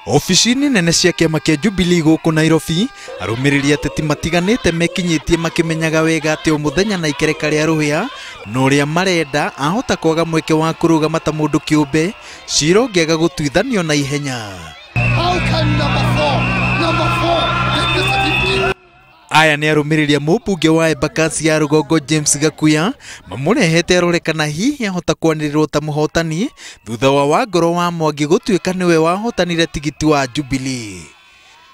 Obici-ini nene cia kiama kia Jubilee guku Nairobi, arumiriri ateti matiganite mekinyitie makimenyaga wega ati muthenya na ikereka ria ruhia no ria marenda ahota kwaga mweke wa kurugama ta mundu kiumbe ciira ungiaga gutuithanio na ihenya. Aya ni arumiriria mubunge wa Embakasi ya Rugongo James Gakuya mamurehete arorekana hihi ahota kwanirirwo ta muhotani thutha wa Wangoro wa Mwangi gutuika niwe wahotanire tigiti wa Jubilee.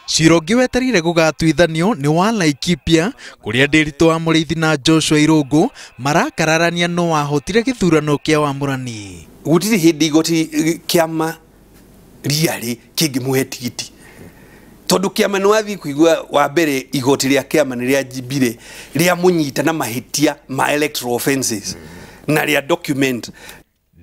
Ciira ungi weterire gugatuithanio ni wa Laikipia kuria Ndiritu wa Muriithi na Joshua Irungu marakararania no wahotire githurano kia wamurani. Gutiri hindi igoti kiama riari kingimuhe tigiti tondu kiama no athi kuigua wa mbere igoti ria kiama ni ria jibire ria munyita na mahitia ma electoral offenses na ria document.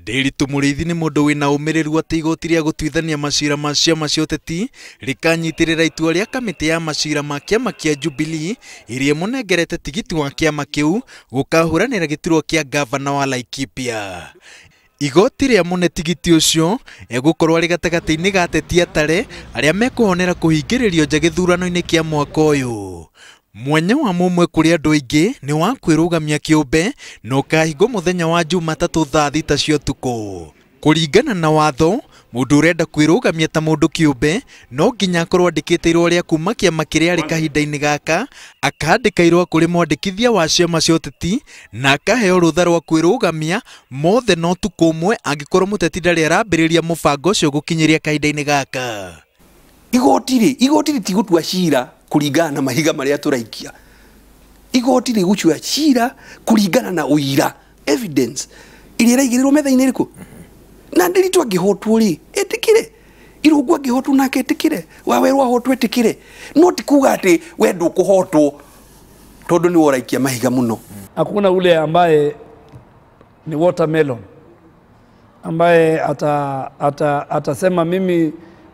Ndiritu Muriithi ni mundu wina umiriru ati igoti ria gutuithania maciira ma ciama cia uteti rikanyitirira itua ria kamiti ya maciira ma kiama kia Jubilee iria munengerete tigiti wa kiama kiu gukahuranira giturwa kia gavana wa Laikipia. Igoti ria mune tigiti ucio egukorwo ri gatagati-ini ga ateti atare aria mekuhonera kuhingiririo nja githurano-ini kia mwaka uyu. Mwanya wa mumwe kuri andu aingi ni wa kwirugamia kiumbe no kahingo muthenya wa Jumatatu thaa 6 cia utuku. Kuringana na watho, mundu urenda kwirugamia ta mundu kiumbe no nginya akorwo andikite irwa ria kuma kiama kiria ari kahinda-ini gaka, akandika irwa kuri mwandikithia wa ciama cia uteti na akaheo rutha rwa kwirugamia mothe no tuku umwe angikorwo muteti ndari arambiriria mubango ucio gukinyiria kahinda-ini gaka. Igoti ti gutua ciira kuringana na mahiga maria turaikia. Igoti ri gutua ciira kuringana na uira evidence iria iraigirwo metha-ini riku na Ndiritu angihotwo ri etikire Irungu angihotwo nake etikire Waweru ahotwo etikire no ti kuga ati we ndukuhotwo tondu ni woraikia mahiga muno. Hakuna ule ambaye ni watermelon ambaye atasema mimi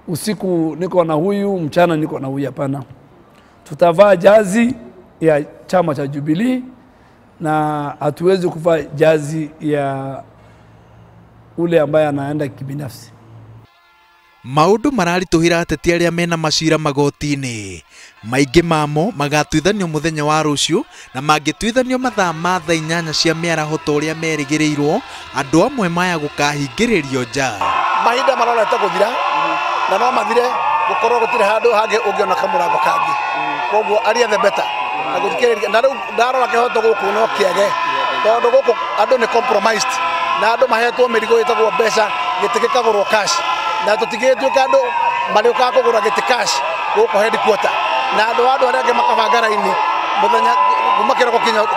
usiku niko na huyu, mchana niko na huyu. Hapana, tutavaa jazi ya chama cha Jubilee na hatuwezi kuvaa jazi ya ule ambaye anaenda kibinafsi. Maundu mararituhira ateti aria mena maciira magoti-ini maingi mamo magatuithanio muthenya wa rucio na magituithanio mathaa ma thaa 8 cia miaraho ta uria merigirirwo andu amwe maya gukahingiririo nja. Mahinda marorete guthira na no mathire gukorwo gutire handu hangi ungiona kamurango kangi koguo aria the better na guthikiriria na riu ndarora kihoto guku no kiage tondu guku andu ni compromised na andu mahetwo mirigo itagwo mbeca gitikikagurwo cash na tutigituika andu mariuka kugura giti cash guku headquarter na andu aria angi makabanga raini muthenya gumakira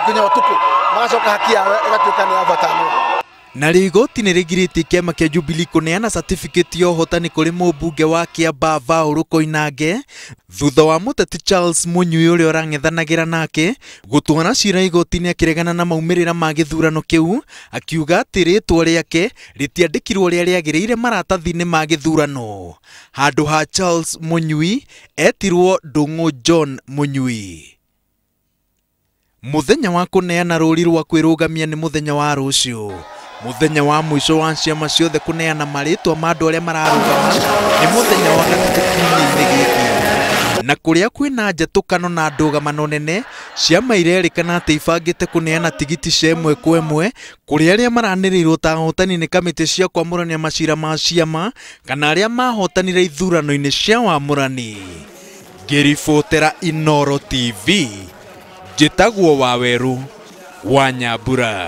kinya utuku magacoka haki yawe igatuika ni avatano. Na igoti ni rigiritie kiama kia Jubilee kuneana certificate ya uhotani kuri mubunge wa Kiamba Vauru Koinange thutha wa muteti Charles Munyui uria urang'ethanagira nake gutwara ciira igoti-ini akiregana na maumirira ma githurano kiu akiuga ati ritwa riake ritiandikirwo ria riagiriire maratathi-ini ma githurano. Handu ha Charles Munyui etirwo Ndung'u John Munyui. Muthenya wa kuneana ruri rwa kwirugamia ni muthenya wa rucio. Muthenya wa mwisho wa ciama ciothe kuneana maritwa ma andu aria mararugama ni muthenya wa gatatũ-inĩ gĩkĩ. Na kuria kwina njatukano na ndũgamano nene, ciama irerikana ati ibangite kuneana tigiti cia ĩmwe kwa ĩmwe kuri aria maranĩrĩirwo ta ahotani ni kamiti cia kwamũrania maciira ma ciama kana aria mahotanire ithurano-inĩ cia wamũrani. Ngĩribotera Inooro TV, njĩtagwo Waweru wa Nyambura.